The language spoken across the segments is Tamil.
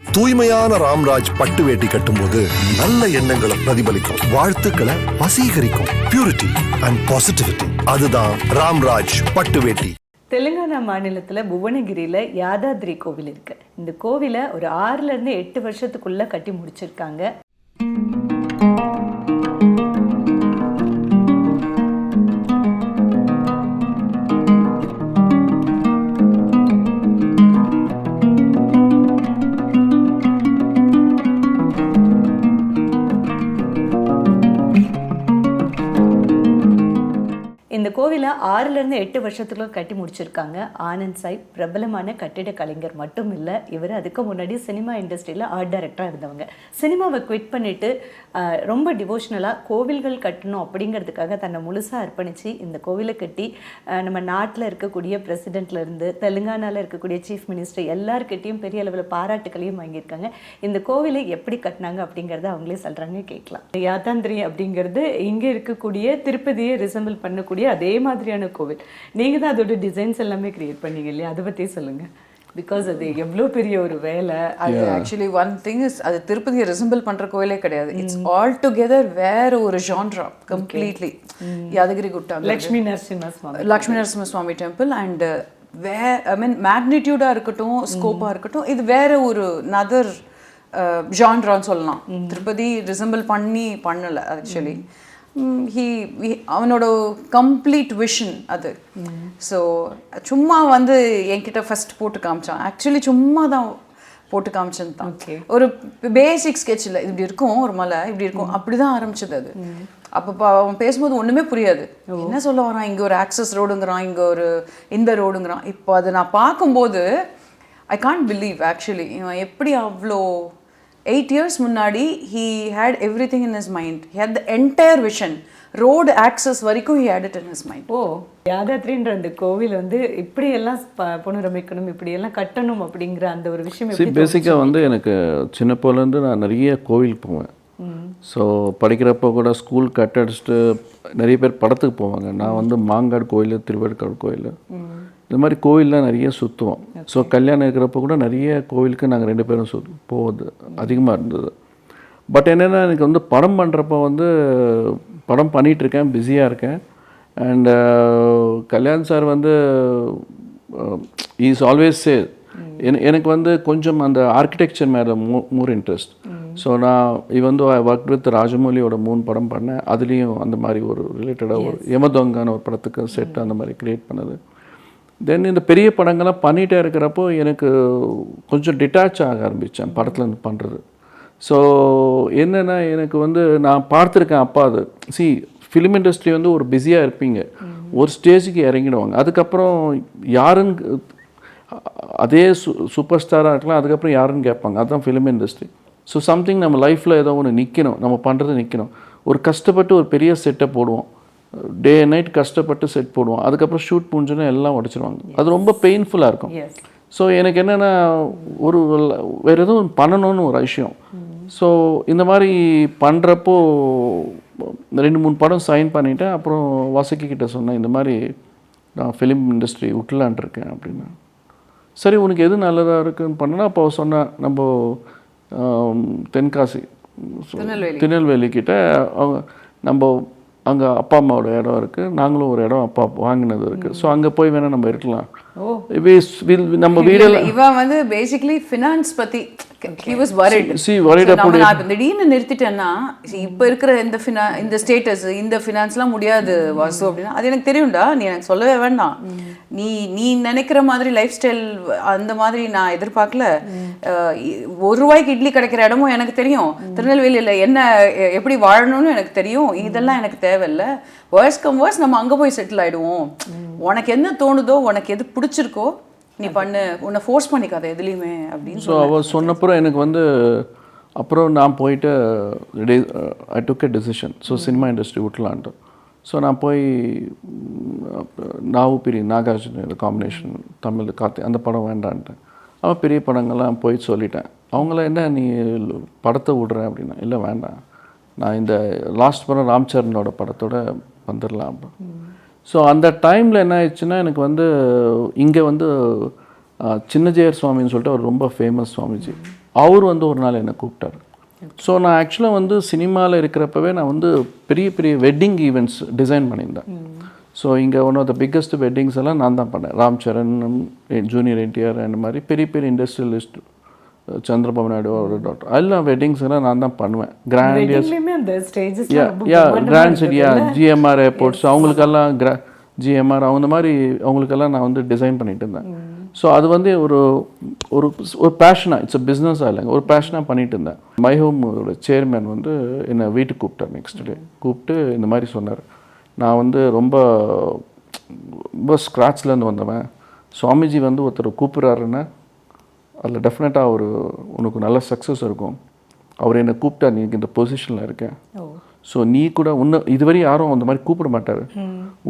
தூய்மையான ராம்ராஜ் பட்டு வேட்டி கட்டும்போது நல்ல எண்ணங்களை பிரதிபலிக்கும், வாழ்த்துக்களை வசீகரிக்கும். பியூரிட்டி அண்ட் பாசிட்டிவிட்டி, அதுதான் ராம்ராஜ் பட்டு வேட்டி. தெலுங்கானா மாநிலத்தில் புவனகிரியில் யாதாத்ரி கோவில் இருக்குது. இந்த கோவிலை ஒரு 6லேருந்து 8 வருஷத்துக்குள்ளே கட்டி முடிச்சிருக்காங்க. இந்த கோவிலை 6லேருந்து 8 வருஷத்துக்குள்ள கட்டி முடிச்சிருக்காங்க. ஆனந்த் சாய் பிரபலமான கட்டிட கலைஞர் மட்டும் இல்லை, இவர் அதுக்கு முன்னாடி சினிமா இண்டஸ்ட்ரியில் ஆர்ட் டைரக்டராக இருந்தவங்க. சினிமாவை குவிட் பண்ணிவிட்டு ரொம்ப டிவோஷனலாக கோவில்கள் கட்டணும் அப்படிங்கிறதுக்காக தன்னை முழுசாக அர்ப்பணித்து இந்த கோவிலை கட்டி நம்ம நாட்டில் இருக்கக்கூடிய பிரசிடென்ட்லேருந்து தெலுங்கானாவில் இருக்கக்கூடிய சீஃப் மினிஸ்டர் எல்லாருக்கிட்டையும் பெரிய அளவில் பாராட்டுகளையும் வாங்கியிருக்காங்க. இந்த கோவிலை எப்படி கட்டினாங்க அப்படிங்கிறத அவங்களே சொல்கிறாங்க, கேட்கலாம். யாதாத்ரி அப்படிங்கிறது இங்கே இருக்கக்கூடிய திருப்பதியை ரிசம்பிள் பண்ணக்கூடிய அதே மாதிரியான கோவில். நீங்கள் தான் அதோட டிசைன்ஸ் எல்லாமே கிரியேட் பண்ணீங்க இல்லையா? அதை பற்றி சொல்லுங்கள். பிகாஸ் அது எவ்வளோ பெரிய ஒரு வேலை. அது ஆக்சுவலி ஒன் திங் இஸ், அது திருப்பதியை ரிசம்பிள் பண்ணுற கோயிலே கிடையாது. இட்ஸ் ஆல் டுகெதர் வேற ஒரு genre completely. Yadagiri Gutta, Lakshmi Narasimha Swamy temple and I mean மேக்னிடியூடாக இருக்கட்டும், ஸ்கோப்பாக இருக்கட்டும், இது வேற ஒரு நதர் ஜான்ரான்னு சொல்லலாம். திருப்பதி ரிசம்பிள் பண்ணலை ஆக்சுவலி. அவனோட கம்ப்ளீட் விஷன் அது. ஸோ சும்மா வந்து என்கிட்ட ஃபர்ஸ்ட் போட்டு காமிச்சான். ஆக்சுவலி சும்மா தான் போட்டு காமிச்சது தான். ஒரு பேசிக் ஸ்கெட்சில் இப்படி இருக்கும், ஒரு மலை இப்படி இருக்கும், அப்படி தான் ஆரம்பிச்சது அது. அப்போ அவன் பேசும்போது ஒன்றுமே புரியாது, என்ன சொல்ல வரான், இங்கே ஒரு ஆக்சஸ் ரோடுங்கிறான், இங்கே ஒரு இந்த ரோடுங்கிறான். இப்போ அதை நான் பார்க்கும்போது ஐ கான்ட் பிலீவ் ஆக்சுவலி இவன் எப்படி அவ்வளோ 8 years முன்னாடி he had everything in his mind. He had the entire vision. Road access வரைக்கும் he had it in his mind. யாதாத்ரின்ற அந்த கோவில் வந்து இப்படியெல்லாம் புனரமைக்கணும், இப்படியெல்லாம் கட்டணும் அப்படிங்கிற அந்த ஒரு விஷயம் எப்படி? பேசிக்காக வந்து எனக்கு சின்ன போலேருந்து நான் நிறைய கோவில் போவேன். ஸோ படிக்கிறப்போ கூட ஸ்கூல் கட் அடிச்சுட்டு நிறைய பேர் படத்துக்கு போவாங்க. நான் வந்து மாங்காடு கோயில், திருவேற்காடு கோயில், இந்த மாதிரி கோவில்லாம் நிறைய சுற்றுவோம். ஸோ கல்யாணம் இருக்கிறப்போ கூட நிறைய கோவிலுக்கு நாங்கள் 2 பேரும் போவது அதிகமாக இருந்தது. பட் என்னென்னா, எனக்கு வந்து படம் பண்ணுறப்போ வந்து படம் பண்ணிகிட்ருக்கேன், பிஸியாக இருக்கேன். அண்ட் கல்யாண் சார் வந்து இஸ் ஆல்வேஸ் சே எனக்கு வந்து கொஞ்சம் அந்த ஆர்கிடெக்சர் மேலே மோர் இன்ட்ரெஸ்ட். ஸோ நான் வந்து ஒர்க் வித் ராஜமௌலியோட 3 படம் பண்ணேன். அதுலேயும் அந்த மாதிரி ஒரு ரிலேட்டடாக ஒரு யமதொங்கான ஒரு படத்துக்கு செட் அந்த மாதிரி க்ரியேட் பண்ணது. தென் இந்த பெரிய படங்கள்லாம் பண்ணிகிட்டே இருக்கிறப்போ எனக்கு கொஞ்சம் டிட்டாச் ஆக ஆரம்பித்தேன் படத்துலேருந்து பண்ணுறது. ஸோ என்னென்னா, எனக்கு வந்து நான் பார்த்துருக்கேன் அப்பா அது ஃபிலிம் இண்டஸ்ட்ரி வந்து ஒரு பிஸியாக இருப்பீங்க, ஒரு ஸ்டேஜுக்கு இறங்கிடுவாங்க, அதுக்கப்புறம் யாருன்னு அதே சூப்பர் ஸ்டாராக இருக்கலாம், அதுக்கப்புறம் யாருன்னு கேட்பாங்க. அதுதான் ஃபிலிம் இண்டஸ்ட்ரி. ஸோ சம்திங் நம்ம லைஃப்பில் ஏதோ ஒன்று நிற்கணும், நம்ம பண்ணுறது நிற்கணும். ஒரு கஷ்டப்பட்டு ஒரு பெரிய செட்டை போடுவோம், டே நைட் கஷ்டப்பட்டு செட் போடுவோம், அதுக்கப்புறம் ஷூட் முடிஞ்சோன்னா எல்லாம் உடச்சிடுவாங்க. அது ரொம்ப பெயின்ஃபுல்லாக இருக்கும். ஸோ எனக்கு என்னென்னா, வேறு எதுவும் பண்ணணும்னு ஒரு விஷயம். ஸோ இந்த மாதிரி பண்ணுறப்போ 2-3 படம் சைன் பண்ணிவிட்டேன். அப்புறம் வாசுகி கிட்டே சொன்னேன், இந்த மாதிரி நான் ஃபிலிம் இண்டஸ்ட்ரி விட்டுலான் இருக்கேன் அப்படின்னா. சரி, உனக்கு எது நல்லதாக இருக்குன்னு பண்ணனா, அப்போ சொன்னேன், நம்ம தென்காசி திருநெல்வேலி கிட்ட அவங்க நம்ம அங்கே அப்பா அம்மாவோட இடம் இருக்குது, நாங்களும் ஒரு இடம் அப்பா வாங்கினது இருக்குது. ஸோ அங்கே போய் வேணால் நம்ம இருக்கலாம். நம்ம வீடில் இவன் வந்து பேசிக்கலி ஃபினான்ஸ் பற்றி he was worried. நான் திடீர்னு நிறுத்திட்டேன்னா, இப்போ இருக்கிற இந்த ஸ்டேட்டஸ், இந்த ஃபினான்ஸ்லாம் முடியாது வாசு அப்படின்னா, அது எனக்கு தெரியும்டா, நீ எனக்கு சொல்லவே வேண்டாம். நீ நினைக்கிற மாதிரி லைஃப் ஸ்டைல் அந்த மாதிரி நான் எதிர்பார்க்கல. ₹1 இட்லி கிடைக்கிற இடமும் எனக்கு தெரியும், திருநெல்வேலியில் என்ன எப்படி வாழணும்னு எனக்கு தெரியும். இதெல்லாம் எனக்கு தேவையில்லை. வேர்ஸ் கம் வேர்ஸ் நம்ம அங்கே போய் செட்டில் ஆகிடுவோம். உனக்கு என்ன தோணுதோ, உனக்கு எது பிடிச்சிருக்கோ நீ பண்ணு, உன்னை ஃபோர்ஸ் பண்ணிக்காத எதுலேயுமே அப்படின்னு. ஸோ அவள் சொன்னப்புறம் எனக்கு வந்து அப்புறம் நான் போயிட்டு I took a decision. So cinema industry விட்டலான்ட்டு. ஸோ நான் போய் நாகார்ஜுன காம்பினேஷன் தமிழ் கார்த்தி அந்த படம் வேண்டான்ட்டேன். அவன் பெரிய படங்கள்லாம் போய் சொல்லிட்டேன். அவங்கள என்ன நீ படத்தை விடுறேன் அப்படின்னா, இல்லை வேண்டாம், நான் இந்த லாஸ்ட் படம் ராம்சரனோட படத்தோட வந்துடலாம். ஸோ அந்த டைமில் என்ன ஆயிடுச்சுன்னா, எனக்கு வந்து இங்கே வந்து சின்னஜெயர் சுவாமின்னு சொல்லிட்டு அவர் ரொம்ப ஃபேமஸ் சுவாமிஜி, அவர் வந்து ஒரு நாள் என்னை கூப்பிட்டார். ஸோ நான் ஆக்சுவலாக வந்து சினிமாவில் இருக்கிறப்பவே நான் வந்து பெரிய பெரிய வெட்டிங் ஈவெண்ட்ஸ் டிசைன் பண்ணியிருந்தேன். ஸோ இங்கே one of the biggest weddings எல்லாம் நான் தான் பண்ணேன். ராம் சரண், ஜூனியர் என்டிஆர் அந்த மாதிரி பெரிய பெரிய இண்டஸ்ட்ரியலிஸ்ட், சந்திரபாபு நாயுடு ஒரு டாக்டர், எல்லாம் வெட்டிங்ஸ் எல்லாம் நான் தான் பண்ணுவேன். கிராண்டியஸ் கிராண்ட் சிட்டியா ஜிஎம்ஆர் ஏர்போர்ட்ஸ் அவங்களுக்கெல்லாம் ஜிஎம்ஆர் அந்த மாதிரி அவங்களுக்கெல்லாம் நான் வந்து டிசைன் பண்ணிட்டு இருந்தேன். ஸோ அது வந்து ஒரு ஒரு ஒரு பேஷனாக, இட்ஸ் அ பிஸ்னஸாக இல்லைங்க, ஒரு பேஷனாக பண்ணிட்டு இருந்தேன். மை ஹோமோட சேர்மேன் வந்து என்னை வீட்டுக்கு கூப்பிட்டார். நெக்ஸ்ட் டே கூப்பிட்டு இந்த மாதிரி சொன்னார், நான் வந்து ரொம்ப ரொம்ப ஸ்க்ராட்ச்லேருந்து வந்தவன், சுவாமிஜி வந்து ஒருத்தர் கூப்பிட்றாருன்னா அதில் டெஃபினட்டாக உனக்கு நல்ல சக்ஸஸ் இருக்கும். அவர் என்னை கூப்பிட்டா நீ இந்த பொசிஷனில் இருக்கேன். ஸோ நீ கூட இதுவரை யாரும் அந்த மாதிரி கூப்பிட மாட்டார்.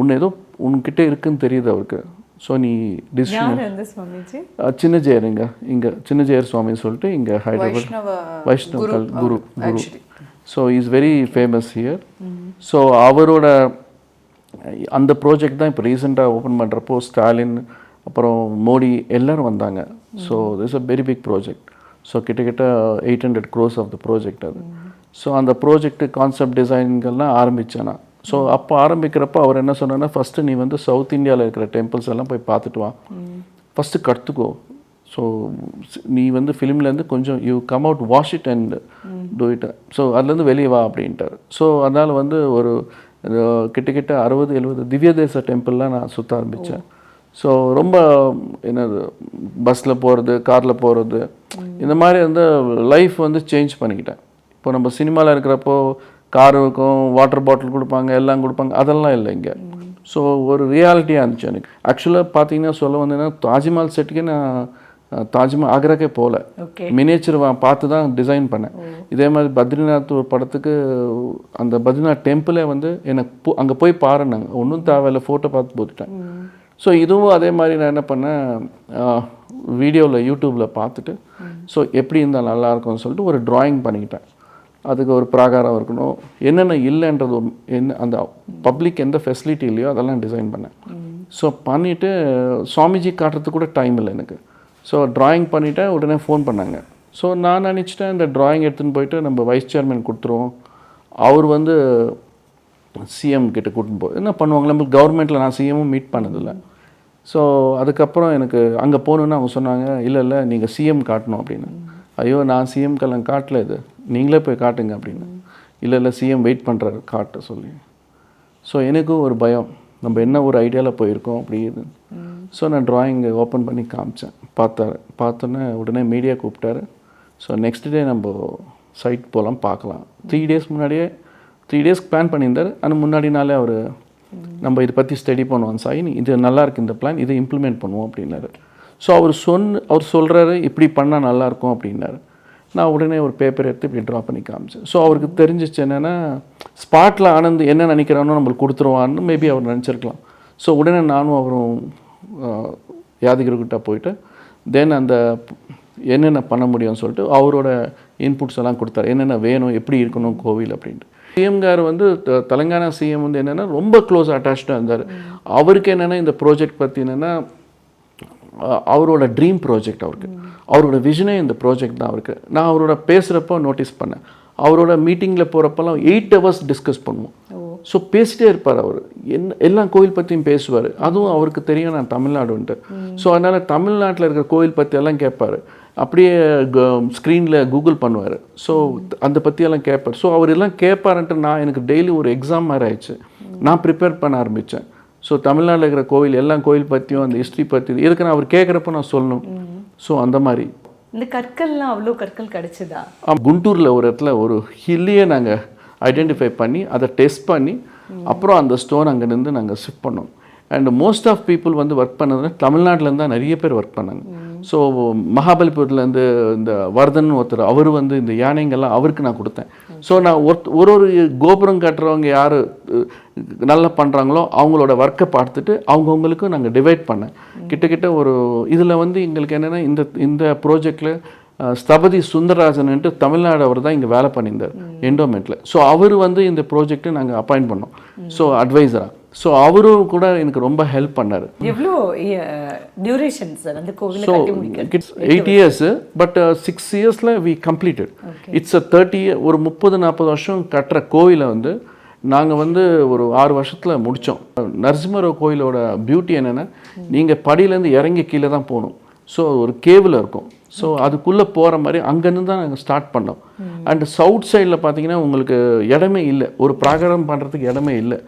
உன்னை ஏதோ உன்கிட்ட இருக்குன்னு தெரியுது அவருக்கு. ஸோ நீ டிசிஷன் சின்ன ஜெயருங்க, இங்கே சின்ன ஜெயர் சுவாமின்னு சொல்லிட்டு இங்கே ஹைதராபாத் வைஷ்ணவ குரு. So is very famous here. So அவரோட அந்த ப்ராஜெக்ட் தான் இப்போ ரீசெண்டாக ஓப்பன் பண்ணுறப்போ ஸ்டாலின் அப்புறம் மோடி எல்லோரும் வந்தாங்க. So this a very big project. So கிட்டத்தட்ட 800 crores ஆஃப் த ப்ராஜெக்ட் அது. ஸோ அந்த ப்ராஜெக்ட் கான்செப்ட் டிசைன்கள்லாம் ஆரம்பித்தேன் நான். ஸோ அப்போ ஆரம்பிக்கிறப்போ அவர் என்ன சொன்னார்னா, ஃபஸ்ட்டு நீ வந்து சவுத் இந்தியாவில் இருக்கிற டெம்பிள்ஸ் எல்லாம் போய் பார்த்துட்டு வா, ஃபஸ்ட்டு கற்றுக்கோ. ஸோ நீ வந்து ஃபிலிம்லேருந்து கொஞ்சம் you come out, wash it and do it. So அதுலேருந்து வெளியே வா அப்படின்ட்டார். ஸோ அதனால் வந்து ஒரு கிட்டத்தட்ட 60-70 திவ்ய தேச டெம்பிள்லாம் நான் சுற்ற ஆரம்பித்தேன். ஸோ ரொம்ப என்னது பஸ்ஸில் போகிறது, காரில் போகிறது, இந்த மாதிரி வந்து லைஃப் வந்து சேஞ்ச் பண்ணிக்கிட்டேன். இப்போ நம்ம சினிமாவில் இருக்கிறப்போ கார் இருக்கும், வாட்டர் பாட்டில் கொடுப்பாங்க, எல்லாம் கொடுப்பாங்க, அதெல்லாம் இல்லை இங்கே. ஸோ ஒரு ரியாலிட்டியாக இருந்துச்சு எனக்கு. ஆக்சுவலாக பார்த்தீங்கன்னா சொல்ல வந்தேன்னா, தாஜ்மஹால் செட்டுக்கே நான் தாஜ்மஹால் ஆக்ராக்கே போகல, மினியேச்சர் பார்த்து தான் டிசைன் பண்ணேன். இதே மாதிரி பத்ரிநாத் ஒரு படத்துக்கு அந்த பத்ரிநாத் டெம்பிளே வந்து எனக்கு அங்கே போய் பாருன்னாங்க, ஒன்றும் தேவையில்லை, ஃபோட்டோ பார்த்து போட்டுட்டேன். ஸோ இதுவும் அதே மாதிரி நான் என்ன பண்ணேன், வீடியோவில் யூடியூப்பில் பார்த்துட்டு ஸோ எப்படி இருந்தால் நல்லாயிருக்கும்னு சொல்லிட்டு ஒரு ட்ராயிங் பண்ணிக்கிட்டேன். அதுக்கு ஒரு பிராகாரம் இருக்கணும், என்னென்ன இல்லைன்றது என்ன அந்த பப்ளிக் எந்த ஃபெசிலிட்டி இல்லையோ அதெல்லாம் டிசைன் பண்ணேன். ஸோ பண்ணிவிட்டு சுவாமிஜி காட்டுறதுக்கு கூட டைம் இல்லை எனக்கு. ஸோ ட்ராயிங் பண்ணிவிட்டேன், உடனே ஃபோன் பண்ணாங்க. ஸோ நான் நினச்சிட்டேன் இந்த ட்ராயிங் எடுத்துன்னு போயிட்டு நம்ம வைஸ் சேர்மன் கொடுத்துருவோம், அவர் வந்து சிஎம் கிட்ட கூட்டின்னு போய் என்ன பண்ணுவாங்க, நம்மளுக்கு கவர்மெண்ட்டில் நான் சிஎம்மும் மீட் பண்ணதில்லை. ஸோ அதுக்கப்புறம் எனக்கு அங்கே போகணுன்னு அவங்க சொன்னாங்க, இல்லை நீங்கள் சிஎம் காட்டணும் அப்படின்னு. ஐயோ நான் சிஎம்கெல்லாம் காட்டல, இது நீங்களே போய் காட்டுங்க அப்படின்னு. இல்லை சிஎம் வெயிட் பண்ணுறாரு காட்ட சொல்லி. ஸோ எனக்கும் ஒரு பயம், நம்ம என்ன ஒரு ஐடியாவில் போயிருக்கோம் அப்படி இது. ஸோ நான் ட்ராயிங்கை ஓப்பன் பண்ணி காமிச்சேன், பார்த்தோன்னே உடனே மீடியா கூப்பிட்டாரு. ஸோ நெக்ஸ்ட் டே நம்ம சைட் போகலாம் பார்க்கலாம். 3 days முன்னாடியே 3 days பிளான் பண்ணியிருந்தார். ஆனால் முன்னாடி நாளே அவர் நம்ம இதை பற்றி ஸ்டடி பண்ணுவோம் சாய், இது நல்லா இருக்குது இந்த பிளான், இதை இம்ப்ளிமெண்ட் பண்ணுவோம் அப்படின்னாரு. ஸோ அவர் சொல்கிறாரு இப்படி பண்ணால் நல்லாயிருக்கும் அப்படின்னாரு. நான் உடனே ஒரு பேப்பர் எடுத்து இப்படி ட்ரா பண்ணி காமிச்சேன். ஸோ அவருக்கு தெரிஞ்சிச்சு என்னென்னா, ஸ்பாட்டில் ஆனந்த் என்ன நினைக்கிறானோ நம்மளுக்கு கொடுத்துருவான்னு மேபி அவர் நினச்சிருக்கலாம். ஸோ உடனே நானும் அவரும் யாதகிரிக்கிட்ட போயிட்டு தென் அந்த என்னென்ன பண்ண முடியும்னு சொல்லிட்டு அவரோட இன்புட்ஸ் எல்லாம் கொடுத்தாரு, என்னென்ன வேணும், எப்படி இருக்கணும் கோவில் அப்படின்ட்டு. சிஎம் கார் வந்து தெலங்கானா சிஎம் வந்து என்னென்னா ரொம்ப க்ளோஸ் அட்டாச்சாக இருந்தார். அவருக்கு என்னென்னா இந்த ப்ராஜெக்ட் பற்றி என்னென்னா அவரோட ட்ரீம் ப்ராஜெக்ட், அவரோட விஷனே இந்த ப்ராஜெக்ட் தான் அவருக்கு. நான் அவரோட பேசுகிறப்போ நோட்டீஸ் பண்ணேன், அவரோட மீட்டிங்கில் போகிறப்பெல்லாம் 8 hours டிஸ்கஸ் பண்ணுவோம். ஸோ பேசிட்டே இருப்பார் அவர், எல்லா கோயில் பற்றியும் பேசுவார். அதுவும் அவருக்கு தெரியும் நான் தமிழ்நாடுன்ட்டு. ஸோ அதனால் தமிழ்நாட்டில் இருக்கிற கோயில் பற்றி எல்லாம் கேட்பார், அப்படியே ஸ்க்ரீனில் கூகுள் பண்ணுவார். ஸோ அந்த பற்றியெல்லாம் கேட்பார். ஸோ அவர் எல்லாம் கேட்பாருன்ட்டு நான் எனக்கு டெய்லி ஒரு எக்ஸாம் மாதிரி ஆயிடுச்சு. நான் ப்ரிப்பேர் பண்ண ஆரம்பித்தேன். ஸோ தமிழ்நாட்டில் இருக்கிற கோவில் எல்லா கோயில் பற்றியும் அந்த ஹிஸ்ட்ரி பற்றி எதுக்கு நான் அவர் கேட்குறப்ப நான் சொல்லணும். ஸோ அந்த மாதிரி இந்த கற்கள்லாம் அவ்வளோ கற்கள் கிடச்சிதா? குண்டூரில் ஒரு இடத்துல ஒரு ஹில்லையே நாங்கள் ஐடென்டிஃபை பண்ணி அதை டெஸ்ட் பண்ணி அப்புறம் அந்த ஸ்டோன் அங்கேருந்து நாங்கள் ஷிஃப்ட் பண்ணோம். அண்ட் மோஸ்ட் ஆஃப் பீப்புள் வந்து ஒர்க் பண்ணதுன்னா தமிழ்நாட்டிலேருந்து தான் நிறைய பேர் ஒர்க் பண்ணாங்க. ஸோ மகாபலிபுரத்துலேருந்து இந்த வர்தன் ஒருத்தர், அவர் வந்து இந்த யானைங்கள்லாம் அவருக்கு நான் கொடுத்தேன். ஸோ நான் ஒரு கோபுரம் கட்டுறவங்க யார் நல்லா பண்ணுறாங்களோ அவங்களோட ஒர்க்கை பார்த்துட்டு அவங்கவுங்களுக்கும் நாங்கள் டிவைட் பண்ணேன். கிட்டத்தட்ட ஒரு இதில் வந்து எங்களுக்கு என்னென்னா இந்த ப்ராஜெக்டில் ஸ்தபதி சுந்தரராஜன்ட்டு தமிழ்நாடு அவர் தான் இங்கே வேலை பண்ணியிருந்தார் என்டோமெண்ட்டில். ஸோ அவர் வந்து இந்த ப்ராஜெக்ட்டை நாங்கள் அப்பாயிண்ட் பண்ணோம், ஸோ அட்வைசராக. ஸோ அவரும் கூட எனக்கு ரொம்ப ஹெல்ப் பண்ணார். எவ்வளோ டியூரேஷன் சார் அந்த கோவிலை ஸோ கட்டி முடிக்க இட்ஸ் 8 years பட் 6 yearsல வி கம்ப்ளீட்டட். இட்ஸ் அ 30 ஒரு 30-40 வருஷம் கட்டுற கோவிலை வந்து நாங்கள் வந்து ஒரு 6 வருஷத்தில் முடித்தோம். நரசிம்மர் கோயிலோட பியூட்டி என்னென்னா நீங்கள் படியிலேருந்து இறங்கி கீழே தான் போகணும். ஸோ ஒரு கேவில் இருக்கும். ஸோ அதுக்குள்ளே போகிற மாதிரி அங்கேருந்து தான் நாங்கள் ஸ்டார்ட் பண்ணோம். அண்ட் சவுத் சைடில் பார்த்தீங்கன்னா உங்களுக்கு இடமே இல்லை, ஒரு பிராகாரம் பண்ணுறதுக்கு இடமே இல்லை.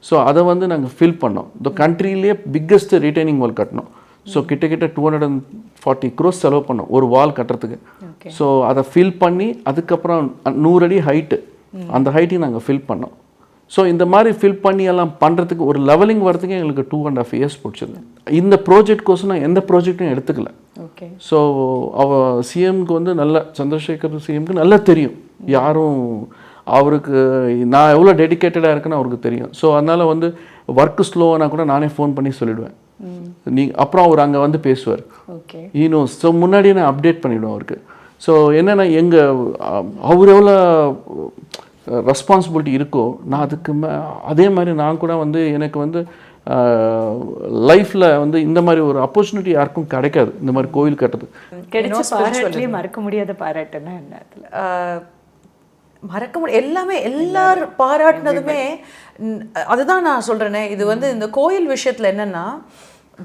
ஸோ அதை வந்து நாங்கள் ஃபில் பண்ணோம். இந்த கண்ட்ரிலேயே பிக்கஸ்ட் ரிட்டைனிங் வால் கட்டினோம். ஸோ கிட்டத்தட்ட 240 crores செலவு பண்ணோம் ஒரு வால் கட்டுறதுக்கு. ஸோ அதை ஃபில் பண்ணி அதுக்கப்புறம் 100 அடி ஹைட்டு, அந்த ஹைட்டையும் நாங்கள் ஃபில் பண்ணோம். ஸோ இந்த மாதிரி ஃபில் பண்ணி எல்லாம் பண்ணுறதுக்கு ஒரு லெவலிங் வரதுக்கு எங்களுக்கு 2.5 years பிடிச்சது. இந்த ப்ராஜெக்ட் கோசம் நான் எந்த ப்ராஜெக்டும் எடுத்துக்கல. ஸோ சிஎம்க்கு வந்து நல்ல சந்திரசேகர் சிஎம்க்கு நல்லா தெரியும் யாரும் அவருக்கு நான் எவ்வளோ டெடிக்கேட்டடாக இருக்குன்னு அவருக்கு தெரியும். ஸோ அதனால் வந்து ஒர்க்கு ஸ்லோவானா கூட நானே ஃபோன் பண்ணி சொல்லிவிடுவேன். அப்புறம் அவர் அங்கே வந்து பேசுவார். ஈனோஸ். ஸோ முன்னாடியே நான் அப்டேட் பண்ணிவிடுவேன் அவருக்கு. ஸோ என்னென்னா அவர் எவ்வளோ ரெஸ்பான்சிபிலிட்டி இருக்கோ நான் அதுக்கு அதே மாதிரி நான் கூட வந்து எனக்கு வந்து லைஃப்பில் வந்து இந்த மாதிரி ஒரு ஆப்பர்ச்சுனிட்டி யாருக்கும் கிடைக்காது இந்த மாதிரி கோவில் கட்டுறது. கிடைச்ச பாராட்டுலேயே மறக்க முடியாத பாராட்டுன்னா என்ன? மறக்க முடியும் எல்லாமே எல்லாரும் பாராட்டினதுமே அதுதான் நான் சொல்கிறேனே. இது வந்து இந்த கோயில் விஷயத்தில் என்னென்னா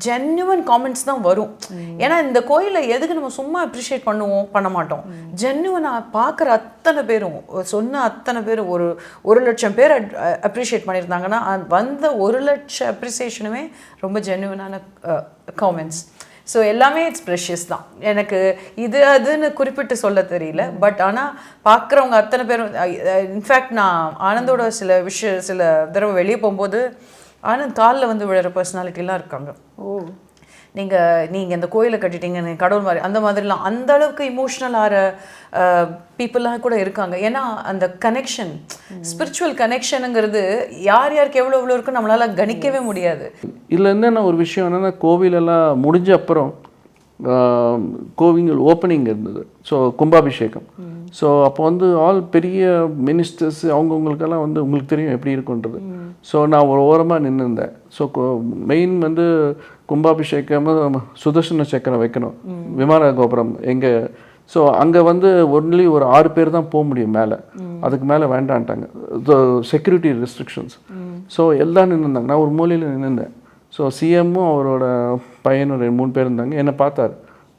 ஜென்யூன் காமெண்ட்ஸ் தான் வரும். ஏன்னா இந்த கோயிலை எதுக்கு நம்ம சும்மா அப்ரிஷியேட் பண்ண மாட்டோம். ஜென்யூனாக பார்க்குற அத்தனை பேரும் சொன்ன அத்தனை பேரும் 1,00,000 பேர் அப்ரிஷியேட் பண்ணியிருந்தாங்கன்னா வந்த 1,00,000 அப்ரிசியேஷனுமே ரொம்ப ஜென்யூனான காமெண்ட்ஸ். ஸோ எல்லாமே இட்ஸ் ப்ரெஷியஸ் தான். எனக்கு இது அதுன்னு குறிப்பிட்டு சொல்ல தெரியல. பட் ஆனால் பார்க்குறவங்க அத்தனை பேரும் இன்ஃபேக்ட் நான் ஆனந்தோட சில தடவை வெளியே போகும்போது ஆனந்த் காலில் வந்து விழுற பர்சனாலிட்டிலாம் இருக்காங்க. நீங்கள் இந்த கோயிலை கட்டிட்டீங்க, நீங்கள் கடவுள் மாதிரி அந்த மாதிரிலாம் அந்த அளவுக்கு இமோஷ்னல் ஆகிற பீப்புளெலாம் கூட இருக்காங்க. ஏன்னா அந்த கனெக்ஷன், ஸ்பிரிச்சுவல் கனெக்ஷனுங்கிறது யாருக்கு எவ்வளோ இருக்குன்னு நம்மளால் கணிக்கவே முடியாது. இதில் என்னென்ன ஒரு விஷயம் என்னென்னா கோவிலெல்லாம் முடிஞ்ச அப்புறம் கோவில் ஓப்பனிங் இருந்தது. ஸோ கும்பாபிஷேகம். ஸோ அப்போ வந்து ஆல் பெரிய மினிஸ்டர்ஸ் அவங்கவுங்களுக்கெல்லாம் வந்து உங்களுக்கு தெரியும் எப்படி இருக்குன்றது. ஸோ நான் ஒரு ஓரமாக நின்றுருந்தேன். ஸோ மெயின் வந்து கும்பாபிஷேகம் சுதர்சன சக்கரம் வைக்கணும் விமான கோபுரம் எங்கே. ஸோ அங்கே வந்து ஒன்லி ஒரு 6 பேர் தான் போக முடியும் மேலே, அதுக்கு மேலே வேண்டான்ட்டாங்க, செக்யூரிட்டி ரெஸ்ட்ரிக்ஷன்ஸ். ஸோ எல்லாம் நின்றுருந்தாங்க, நான் ஒரு மூலையில் நின்றுருந்தேன். ஸோ சிஎம்மும் அவரோட பையனும் 2-3 பேர் இருந்தாங்க. என்னை பார்த்தார்,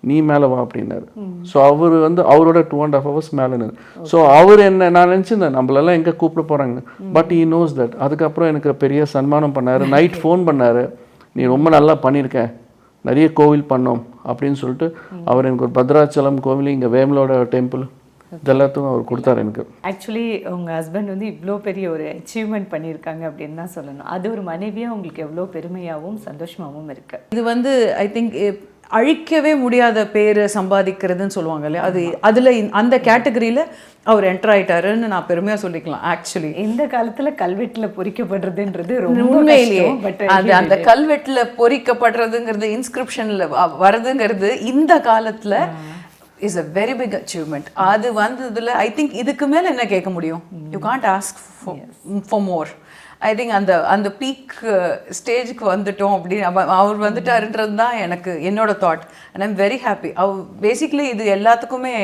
நீ மேலே வா அப்படின்னாரு. ஸோ அவர் வந்து அவரோட 2.5 hours மேலே நின்று. ஸோ அவர் என்ன நான் நினச்சிருந்தேன் நம்மளெல்லாம் எங்கே கூப்பிட போகிறாங்க. But E knows that. அதுக்கப்புறம் எனக்கு பெரிய சன்மானம் பண்ணார். நைட் ஃபோன் பண்ணார், நீ ரொம்ப நல்லா பண்ணியிருக்க, நிறைய கோவில் பண்ணோம் அப்படின்னு சொல்லிட்டு அவர் எனக்கு ஒரு பத்ராச்சலம் கோவில், இங்கே வேமலோட டெம்பிள் இதெல்லாத்துக்கும் அவர் கொடுத்தாரு எனக்கு. ஆக்சுவலி உங்கள் ஹஸ்பண்ட் வந்து இவ்வளோ பெரிய ஒரு அச்சீவ்மெண்ட் பண்ணியிருக்காங்க அப்படின்னு தான் சொல்லணும். அது ஒரு மனைவியாக உங்களுக்கு எவ்வளோ பெருமையாகவும் சந்தோஷமாகவும் இருக்குது. இது வந்து ஐ திங்க் அழிக்கவே முடியாத பேர் சம்பாதிக்கிறதுன்னு சொல்லுவாங்க இல்லையா, அதில் அந்த கேட்டகரியில் அவர் என்டர் ஆகிட்டாருன்னு நான் பெருமையாக சொல்லிக்கலாம். ஆக்சுவலி இந்த காலத்தில் கல்வெட்டில் பொறிக்கப்படுறதுன்றது ரொம்ப உண்மையிலேயே அந்த கல்வெட்டில் பொறிக்கப்படுறதுங்கிறது இன்ஸ்கிரிப்ஷனில் வர்றதுங்கிறது இந்த காலத்தில் is a very big achievement. அது வந்ததில் ஐ திங்க் இதுக்கு மேலே என்ன கேட்க முடியும்? You can't ask for more. I think அந்த பீக் ஸ்டேஜுக்கு வந்துட்டோம் அப்படின்னு அவர் வந்துட்டாருன்றது தான் என்னோட thought. And I'm very happy. Basically இது எல்லாத்துக்குமே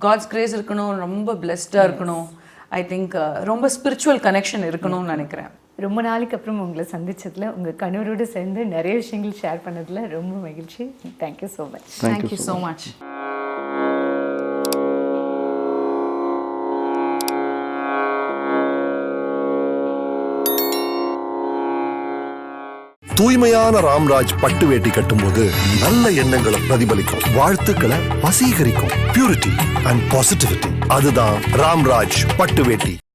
காட்ஸ் கிரேஸ் இருக்கணும், ரொம்ப பிளெஸ்டாக இருக்கணும். ஐ திங்க் ரொம்ப ஸ்பிரிச்சுவல் கனெக்ஷன் இருக்கணும்னு நினைக்கிறேன். ரொம்ப நாளைக்கு அப்புறம் உங்களை சந்திச்சதில் உங்கள் கணவரோடு சேர்ந்து நிறைய விஷயங்கள் ஷேர் பண்ணதில் ரொம்ப மகிழ்ச்சி. Thank you so much. Thank you so much. தூய்மையான ராம்ராஜ் பட்டு வேட்டி கட்டும்போது நல்ல எண்ணங்களை பிரதிபலிக்கும், வாழ்த்துக்களை வசீகரிக்கும். பியூரிட்டி அண்ட் பாசிட்டிவிட்டி, அதுதான் ராம்ராஜ் பட்டு வேட்டி.